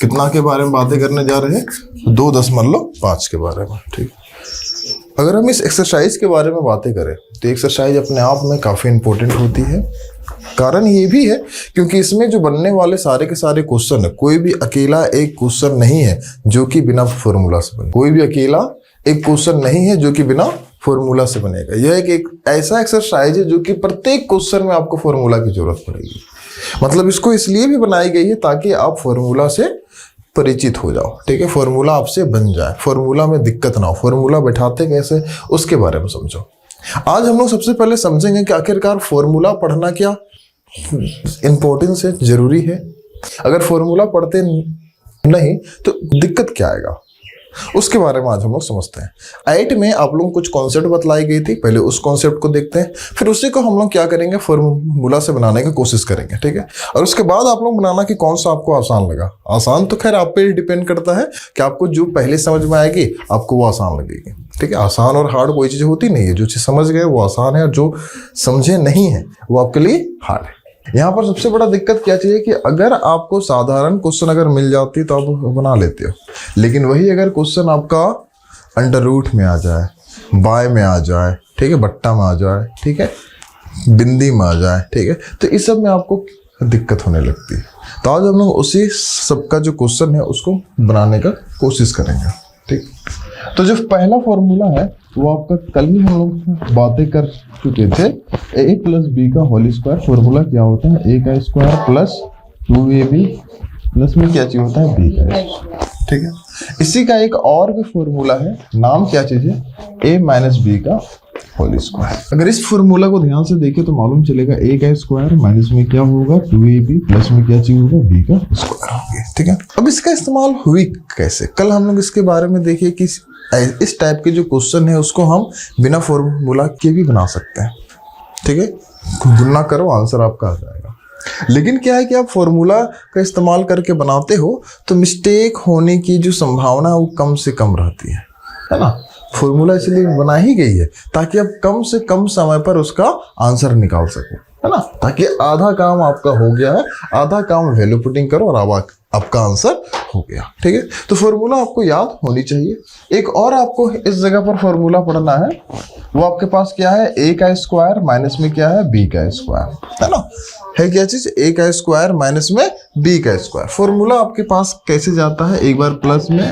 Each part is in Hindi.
कितना के बारे में बातें करने जा रहे हैं? 2.5 के बारे में। ठीक, अगर हम इस एक्सरसाइज के बारे में बातें करें तो एक्सरसाइज अपने आप में काफ़ी इंपॉर्टेंट होती है। कारण ये भी है क्योंकि इसमें जो बनने वाले सारे के सारे क्वेश्चन है, कोई भी अकेला एक क्वेश्चन नहीं है जो कि बिना फॉर्मूला से बने। कोई भी अकेला एक क्वेश्चन नहीं है जो कि बिना फॉर्मूला से बनेगा। यह एक ऐसा एक्सरसाइज है जो कि प्रत्येक क्वेश्चन में आपको फॉर्मूला की जरूरत पड़ेगी। मतलब इसको इसलिए भी बनाई गई है ताकि आप फॉर्मूला से परिचित हो जाओ। ठीक है, फॉर्मूला आपसे बन जाए, फॉर्मूला में दिक्कत ना हो, फॉर्मूला बैठाते कैसे उसके बारे में समझो। आज हम लोग सबसे पहले समझेंगे कि आखिरकार फॉर्मूला पढ़ना क्या इंपॉर्टेंस है, जरूरी है। अगर फॉर्मूला पढ़ते नहीं तो दिक्कत क्या आएगा, उसके बारे में आज हम लोग समझते हैं। 8 में आप लोगों को कुछ कॉन्सेप्ट बतलाई गई थी, पहले उस कॉन्सेप्ट को देखते हैं, फिर उसी को हम लोग क्या करेंगे, फॉर्मूला से बनाने की कोशिश करेंगे। ठीक है, और उसके बाद आप लोग बनाना कि कौन सा आपको आसान लगा। आसान तो खैर आप पे ही डिपेंड करता है कि आपको जो पहले समझ में आएगी आपको वो आसान लगेगी। ठीक है, आसान और हार्ड कोई चीज़ होती नहीं है। जो चीज़ समझ गए वो आसान है और जो समझे नहीं है वो आपके लिए हार्ड है। यहाँ पर सबसे बड़ा दिक्कत क्या चाहिए कि अगर आपको साधारण क्वेश्चन अगर मिल जाती तो आप बना लेते हो, लेकिन वही अगर क्वेश्चन आपका अंडर रूट में आ जाए, बाय में आ जाए, ठीक है, बट्टा में आ जाए, ठीक है, बिंदी में आ जाए, ठीक है, तो इस सब में आपको दिक्कत होने लगती है। तो आज हम लोग उसी सबका जो क्वेश्चन है उसको बनाने का कोशिश करेंगे। ठीक, तो जो पहला फॉर्मूला है वो आपका कल ही हम लोग बातें कर चुके थे। a प्लस बी का होल स्क्वायर फॉर्मूला क्या होता है, a का स्क्वायर प्लस 2ab प्लस में क्या चीज होता है, b का स्क्वायर। ठीक है, इसी का एक और भी फॉर्मूला है, नाम क्या चीज है, a माइनस बी का होल स्क्वायर। अगर इस फॉर्मूला को ध्यान से देखें तो मालूम चलेगा a का स्क्वायर माइनस में क्या होगा, 2ab प्लस में क्या चीज होगा, b का स्क्वायर होगा। ठीक है, अब इसका इस्तेमाल हुई कैसे, कल हम लोग इसके बारे में देखिए कि इस टाइप के जो क्वेश्चन है उसको हम बिना फॉर्मूला के भी बना सकते हैं। ठीक है, गुणा करो आंसर आपका आ जाएगा। लेकिन क्या है कि आप फॉर्मूला का इस्तेमाल करके बनाते हो तो मिस्टेक होने की जो संभावना है वो कम से कम रहती है ना। फॉर्मूला इसलिए बना ही गई है ताकि आप कम से कम समय पर उसका आंसर निकाल सको, है ना, ताकि आधा काम आपका हो गया है, आधा काम वैल्यू पुटिंग करो और आपका आंसर हो गया। ठीक है, तो फॉर्मूला आपको याद होनी चाहिए। एक और आपको इस जगह पर फॉर्मूला पढ़ना है, वो आपके पास क्या है, a का स्क्वायर माइनस में क्या है, b का स्क्वायर, है ना, है क्या चीज, a का स्क्वायर माइनस में b का स्क्वायर। फॉर्मूला आपके पास कैसे जाता है, एक बार प्लस में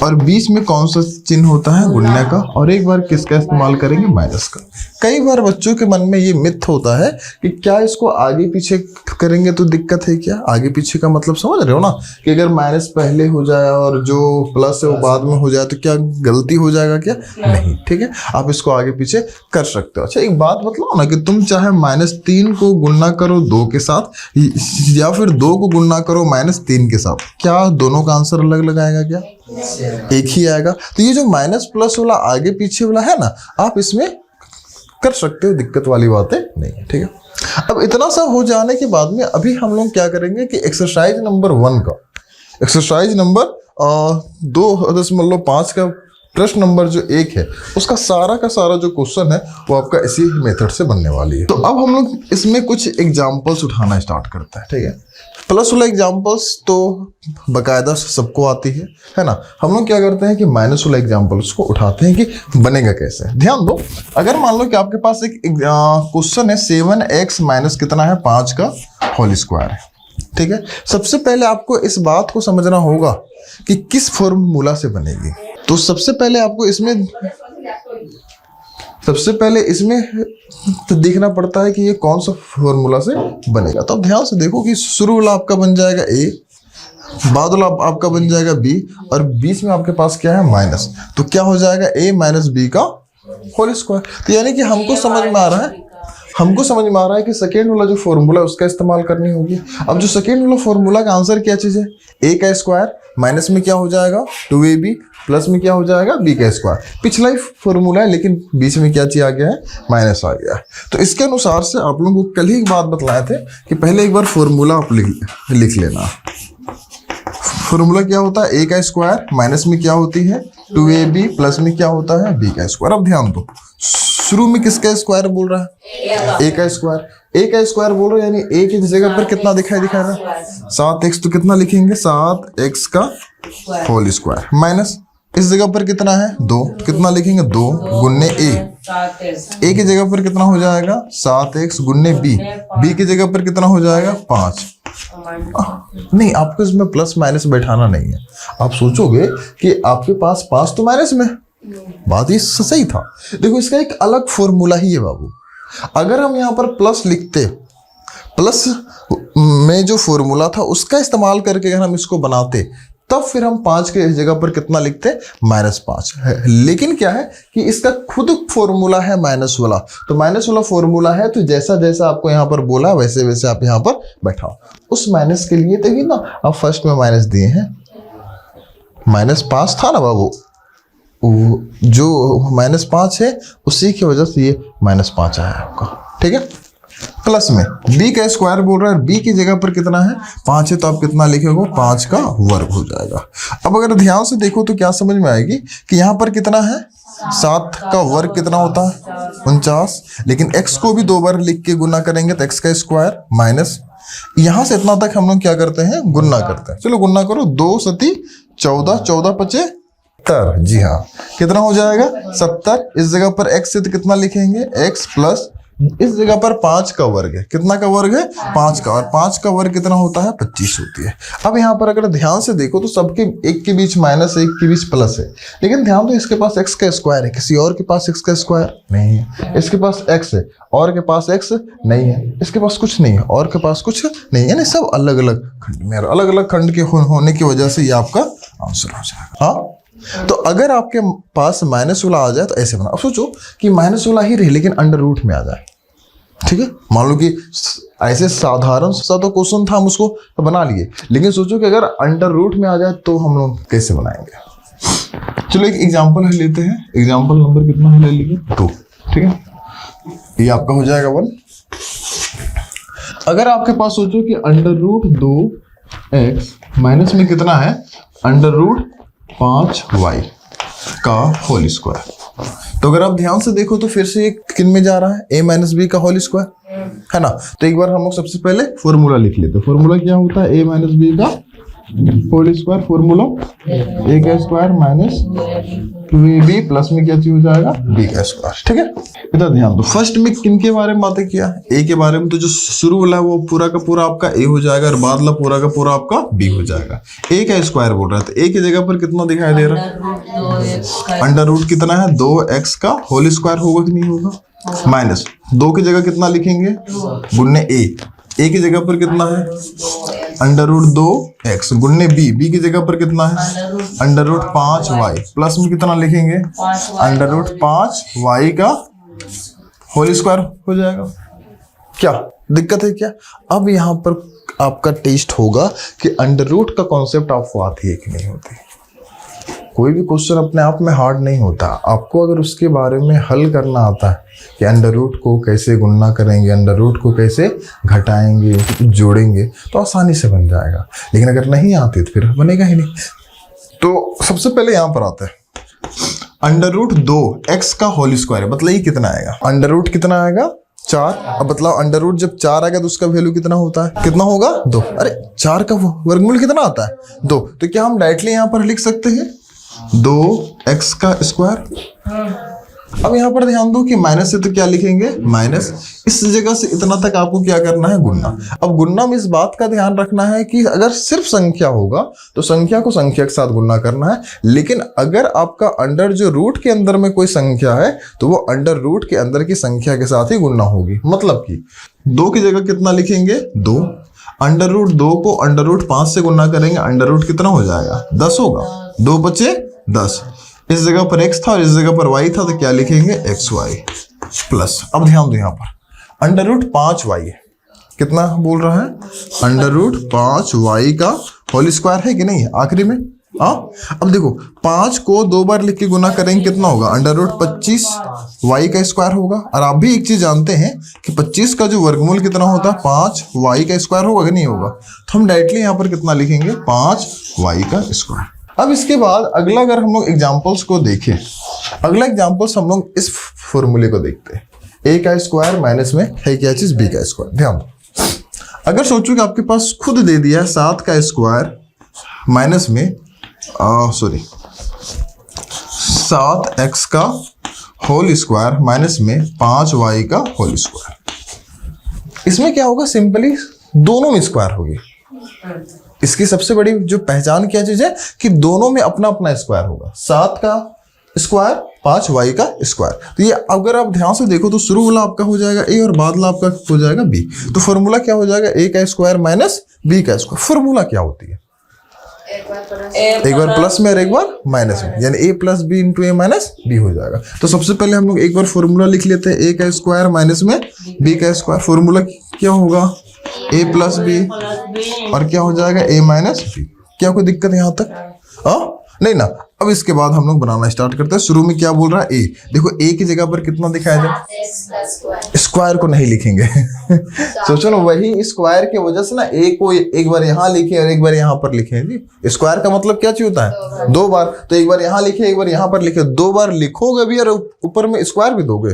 और बीच में कौन सा चिन्ह होता है, गुणने का, और एक बार किसका इस्तेमाल करेंगे, माइनस का। कई बार बच्चों के मन में ये मिथ होता है कि क्या इसको आगे पीछे करेंगे तो दिक्कत है क्या। आगे पीछे का मतलब समझ रहे हो ना, कि अगर माइनस पहले हो जाए और जो प्लस है वो बाद में हो जाए तो क्या गलती हो जाएगा क्या, नहीं। ठीक है, आप इसको आगे पीछे कर सकते हो। अच्छा एक बात बतलाओ ना कि तुम चाहे -3 को गुणा करो 2 के साथ या फिर 2 को गुणा करो -3 के साथ, क्या दोनों का आंसर अलग अलग आएगा क्या, एक ही आएगा। तो ये जो माइनस प्लस वाला आगे पीछे वाला है ना, आप इसमें कर सकते हो, दिक्कत वाली बातें नहीं है। ठीक है, अब इतना सा हो जाने के बाद में अभी हम लोग क्या करेंगे कि एक्सरसाइज नंबर 1 का, एक्सरसाइज नंबर 2.5 का प्रश्न नंबर जो 1 है उसका सारा का सारा जो क्वेश्चन है वो आपका इसी मेथड से बनने वाली है। तो अब हम लोग इसमें कुछ एग्जाम्पल्स उठाना स्टार्ट करते हैं। ठीक है, प्लस वाला एग्जाम्पल्स तो बाकायदा सबको आती है ना। हम लोग क्या करते हैं कि माइनस वाला एग्जाम्पल्स को उठाते हैं कि बनेगा कैसे। ध्यान दो, अगर मान लो कि आपके पास एक क्वेश्चन है 7x माइनस कितना है, 5 का होल स्क्वायर है। ठीक है, सबसे पहले आपको इस बात को समझना होगा कि किस फॉर्मूला से बनेगी। तो सबसे पहले इसमें तो देखना पड़ता है कि ये कौन सा फॉर्मूला से बनेगा। तो अब ध्यान से देखो कि शुरू वाला आपका बन जाएगा a, बाद वाला आपका बन जाएगा b और बीच में आपके पास क्या है, माइनस। तो क्या हो जाएगा, a माइनस b का होल स्क्वायर। तो यानी कि हमको समझ में आ रहा है कि सेकेंड वाला जो फॉर्मूला है उसका इस्तेमाल करनी होगी। अब जो सेकेंड वाला फॉर्मूला का आंसर क्या चीज है, a का स्क्वायर माइनस में क्या हो जाएगा, 2ab प्लस में क्या हो जाएगा, b का स्क्वायर। पिछला ही फॉर्मूला है लेकिन बीच में क्या चीज आ गया है, माइनस आ गया है। तो इसके अनुसार से आप लोगों को कल ही एक बात बतलाए थे कि पहले एक बार फॉर्मूला आप लिख लेना। फॉर्मूला क्या होता है, a का स्क्वायर माइनस में क्या होती है, 2ab प्लस में क्या होता है, b का स्क्वायर। अब ध्यान दो, शुरू में किसका स्क्वायर बोल रहा है, a का स्क्वायर। a का स्क्वायर बोल रहे यानी a की जगह पर कितना दिखा रहा है 7x, तो कितना लिखेंगे 7x का होल स्क्वायर माइनस इस जगह पर कितना है 2, कितना लिखेंगे 2 गुन्ने a की जगह पर कितना हो जाएगा 7x गुन्ने b की जगह पर कितना हो जाएगा 5। नहीं, आपको इसमें प्लस माइनस बैठाना नहीं है। आप सोचोगे कि आपके पास 5 तो माइनस में, बात ये सही था। देखो इसका एक अलग फॉर्मूला ही है बाबू। अगर हम यहाँ पर प्लस लिखते, प्लस में जो फॉर्मूला था उसका इस्तेमाल करके अगर हम इसको बनाते, तब फिर हम 5 के जगह पर कितना लिखते -5 है। लेकिन क्या है कि इसका खुद फॉर्मूला है माइनस वाला, तो माइनस वाला फॉर्मूला है, तो जैसा जैसा आपको यहाँ पर बोला वैसे वैसे आप यहाँ पर बैठाओ। उस माइनस के लिए देखिए ना, आप फर्स्ट में माइनस दिए हैं, -5 था ना बाबू, जो -5 है उसी की वजह से ये -5 आया आपका, ठीक है। प्लस में b का स्क्वायर बोल रहा है, b की जगह पर कितना है 5 है, तो आप कितना लिखोगे 5 का वर्ग हो जाएगा। अब अगर ध्यान से देखो तो क्या समझ में आएगी कि यहाँ पर कितना है 7 का वर्ग कितना होता है 49, लेकिन x को भी 2 बार लिख के गुना करेंगे तो x का स्क्वायर माइनस यहाँ से इतना तक हम लोग क्या करते हैं गुना करते हैं। चलो गुना करो, 2 सती 14, 14 पचे 70, जी हाँ कितना हो जाएगा 70। इस जगह पर x से तो कितना लिखेंगे x प्लस इस जगह पर 5 का वर्ग है, कितना का वर्ग है 5 का, और 5 का वर्ग कितना होता है 25 होती है। अब यहाँ पर अगर ध्यान से देखो तो सबके एक के बीच माइनस, एक के बीच प्लस है, लेकिन ध्यान दो इसके पास x का स्क्वायर है, किसी और के पास x का स्क्वायर नहीं है, इसके पास x है और के पास x नहीं है, इसके पास कुछ नहीं है और के पास कुछ नहीं है, यानी सब अलग अलग खंड में, अलग अलग खंड के होने की वजह से ये आपका आंसर हो जाएगा। हाँ, तो अगर आपके पास माइनस वाला आ जाए तो ऐसे बना। अब सोचो कि माइनस वाला ही रहे लेकिन अंडर रूट में आ जाए, ठीक है। मान लो कि ऐसे साधारण सा तो क्वेश्चन था, हम उसको तो बना लिए, लेकिन सोचो कि अगर अंडर रूट में आ जाए तो हम लोग कैसे बनाएंगे। चलो एक एग्जांपल लेते हैं, एग्जांपल नंबर कितना है ले लीजिए 2, ठीक है। ये आपका हो जाएगा 1। अगर आपके पास सोचो कि अंडर रूट 2x माइनस में कितना है अंडर रूट 5y का होल स्क्वायर, तो अगर आप ध्यान से देखो तो फिर से ये किन में जा रहा है a माइनस बी का होल स्क्वायर, है ना। तो एक बार हम लोग सबसे पहले फॉर्मूला लिख लेते हैं। फॉर्मूला क्या होता है a माइनस बी का होल स्क्वायर, फॉर्मूला a का स्क्वायर माइनस 2ab प्लस में क्या चीज हो जाएगा b का स्क्वायर, ठीक है। इधर ध्यान दो, फर्स्ट में किन के बारे में बातें किया a के बारे में, तो जो शुरू वाला है वो पूरा का पूरा आपका a हो जाएगा और बाद वाला पूरा का पूरा आपका b हो जाएगा। a का स्क्वायर बोल रहा है, तो a की जगह पर कितना दिखाई दे रहा है अंडर रूट कितना है 2x का होल स्क्वायर होगा कि नहीं होगा, माइनस 2 की जगह कितना लिखेंगे गुन्ने a की जगह पर कितना है अंडर रूट 2x गुन्ने b की जगह पर कितना है अंडर रूट 5y प्लस में कितना लिखेंगे अंडर रूट 5y का होल स्क्वायर हो जाएगा। क्या दिक्कत है क्या? अब यहाँ पर आपका टेस्ट होगा कि अंडर रूट का कॉन्सेप्ट आपको आती है कि नहीं होती। कोई भी क्वेश्चन अपने आप में हार्ड नहीं होता, आपको अगर उसके बारे में हल करना आता है कि अंडर रूट को कैसे गुणा करेंगे, अंडर रूट को कैसे घटाएंगे, जोड़ेंगे, तो आसानी से बन जाएगा। लेकिन अगर नहीं आती तो फिर बनेगा ही नहीं। तो सबसे पहले यहाँ पर आता है अंडर रूट 2x का होल स्क्वायर, मतलब ये कितना आएगा अंडर रूट कितना आएगा 4। अब मतलब अंडर रूट जब 4 आएगा तो उसका वैल्यू कितना होता है, कितना होगा 2। अरे 4 का वर्गमूल कितना आता है 2, तो क्या हम डायरेक्टली यहाँ पर लिख सकते हैं 2x का स्क्वायर। अब यहाँ पर ध्यान दो कि माइनस से तो क्या लिखेंगे माइनस, इस जगह से इतना तक आपको क्या करना है गुणा। अब गुणा में इस बात का ध्यान रखना है कि अगर सिर्फ संख्या होगा तो संख्या को संख्या के साथ गुणा करना है, लेकिन अगर आपका अंडर जो रूट के अंदर में कोई संख्या है तो वो अंडर रूट के अंदर की संख्या के साथ ही गुणा होगी। मतलब कि 2 की जगह कितना लिखेंगे 2, अंडर रूट 2 को अंडर रूट 5 से गुणा करेंगे, अंडर रूट कितना हो जाएगा 10 होगा, 2 बचे 10। इस जगह पर x था और इस जगह पर y था, तो क्या लिखेंगे xy प्लस। अब ध्यान दो यहाँ पर अंडर रूट 5y है, कितना बोल रहा है अंडर रूट 5y का होल स्क्वायर है कि नहीं है आखिरी में। हाँ, अब देखो 5 को 2 बार लिख के गुना करेंगे कितना होगा अंडर रूट 25y का स्क्वायर होगा। और आप भी एक चीज जानते हैं कि 25 का जो वर्गमूल कितना होता है 5y का स्क्वायर होगा कि नहीं होगा, तो हम डायरेक्टली यहाँ पर कितना लिखेंगे 5y का स्क्वायर। अब इसके बाद अगला अगर हम लोग एग्जाम्पल्स को देखें, अगला एग्जाम्पल्स हम लोग इस फॉर्मूले को देखते हैं। ए का स्क्वायर माइनस में है क्या चीज, बी का स्क्वायर। ध्यान दो, अगर सोचो कि आपके पास खुद दे दिया है 7 का स्क्वायर माइनस में 7x का होल स्क्वायर माइनस में 5y का होल स्क्वायर, इसमें क्या होगा, सिंपली दोनों में स्क्वायर होगी। इसकी सबसे बड़ी जो पहचान क्या चीज है कि दोनों में अपना अपना स्क्वायर होगा, 7 का स्क्वायर 5y का स्क्वायर। तो ये अगर आप ध्यान से देखो तो शुरू वाला आपका हो जाएगा a और बाद वाला आपका हो जाएगा b। तो फॉर्मूला क्या हो जाएगा, a का स्क्वायर माइनस b का स्क्वायर। फॉर्मूला क्या होती है, एक बार प्लस में और एक बार माइनस में, यानी a plus B into A minus B हो जाएगा। तो सबसे पहले हम लोग एक बार फॉर्मूला लिख लेते हैं, a का स्क्वायर माइनस में b का स्क्वायर। फॉर्मूला क्या होगा, a प्लस बी और क्या हो जाएगा a माइनस बी। क्या कोई दिक्कत यहाँ तक? नहीं ना। अब इसके बाद हम लोग बनाना स्टार्ट करते हैं। शुरू में क्या बोल रहा है, a, देखो a की जगह पर कितना दिखाया जाए, स्क्वायर को नहीं लिखेंगे सोचो ना, वही स्क्वायर की वजह से ना a को एक बार यहाँ लिखे और एक बार यहाँ पर लिखे जी। स्क्वायर का मतलब क्या चीज होता है, 2 बार। तो एक बार यहाँ लिखे एक बार यहाँ पर लिखे, 2 बार लिखोगे भी और ऊपर में स्क्वायर भी दोगे,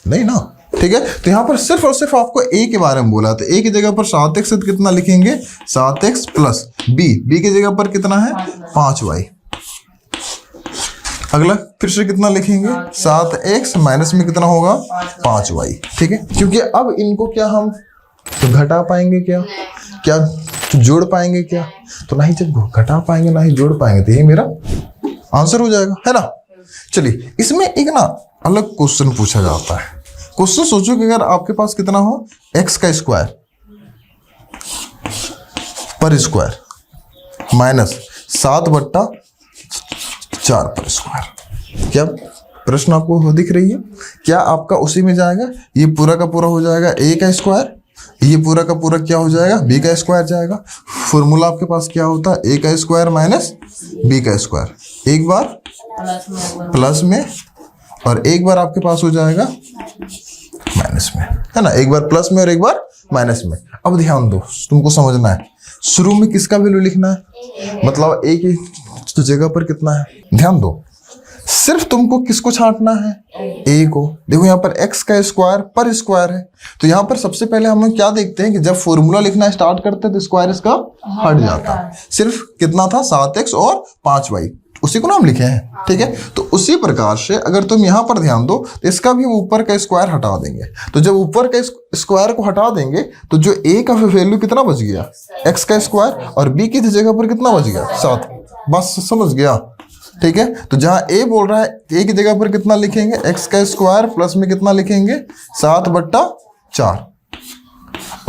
नहीं ना, ठीक है। तो यहाँ पर सिर्फ और सिर्फ आपको a के बारे में बोला, तो a की जगह पर 7x कितना लिखेंगे, 7x प्लस b की जगह पर कितना है 5y। अगला फिर से कितना लिखेंगे, 7x माइनस में कितना होगा 5y, ठीक है। क्योंकि अब इनको क्या हम तो घटा पाएंगे क्या जोड़ पाएंगे क्या, तो नहीं, जब घटा पाएंगे ना ही जोड़ पाएंगे, तो यही मेरा आंसर हो जाएगा, है ना। चलिए, इसमें एक ना अलग क्वेश्चन पूछा जाता है। क्वेश्चन सोचो कि अगर आपके पास कितना हो, x का स्क्वायर पर स्क्वायर माइनस 7/4 पर स्क्वायर। क्या प्रश्न आपको दिख रही है, क्या आपका उसी में जाएगा, ये पूरा का पूरा हो जाएगा a का स्क्वायर, ये पूरा का पूरा क्या हो जाएगा b का स्क्वायर जाएगा। फॉर्मूला आपके पास क्या होता है, a का स्क्वायर माइनस b का स्क्वायर, एक बार प्लस में और एक बार आपके पास हो जाएगा माइनस में, है ना, एक बार प्लस में और एक बार माइनस में। अब ध्यान दो, तुमको समझना है शुरू में किसका वैल्यू लिखना है, मतलब a की जगह पर कितना है। ध्यान दो, सिर्फ तुमको किसको छांटना है, a को। देखो यहाँ पर x का स्क्वायर पर स्क्वायर है, तो यहाँ पर सबसे पहले हम लोग क्या देखते हैं कि जब फॉर्मूला लिखना स्टार्ट करते हैं तो स्क्वायर इसका हट जाता है। सिर्फ कितना था 7x और 5y, उसी को नाम लिखे हैं, ठीक है। तो उसी प्रकार से अगर तुम यहाँ पर ध्यान दो तो इसका भी ऊपर का स्क्वायर हटा देंगे। तो जब ऊपर का स्क्वायर को हटा देंगे तो जो a का वैल्यू कितना बच गया, x का स्क्वायर, और b की जगह पर कितना बच गया 7। बस समझ गया, ठीक है। तो जहाँ a बोल रहा है a की जगह पर कितना लिखेंगे, x का स्क्वायर प्लस में कितना लिखेंगे 7/4,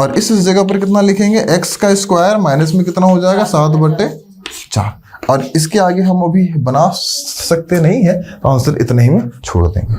और इस जगह पर कितना लिखेंगे x का स्क्वायर माइनस में कितना हो जाएगा 7/4। और इसके आगे हम अभी बना सकते नहीं है, तो आंसर इतने ही में छोड़ देंगे।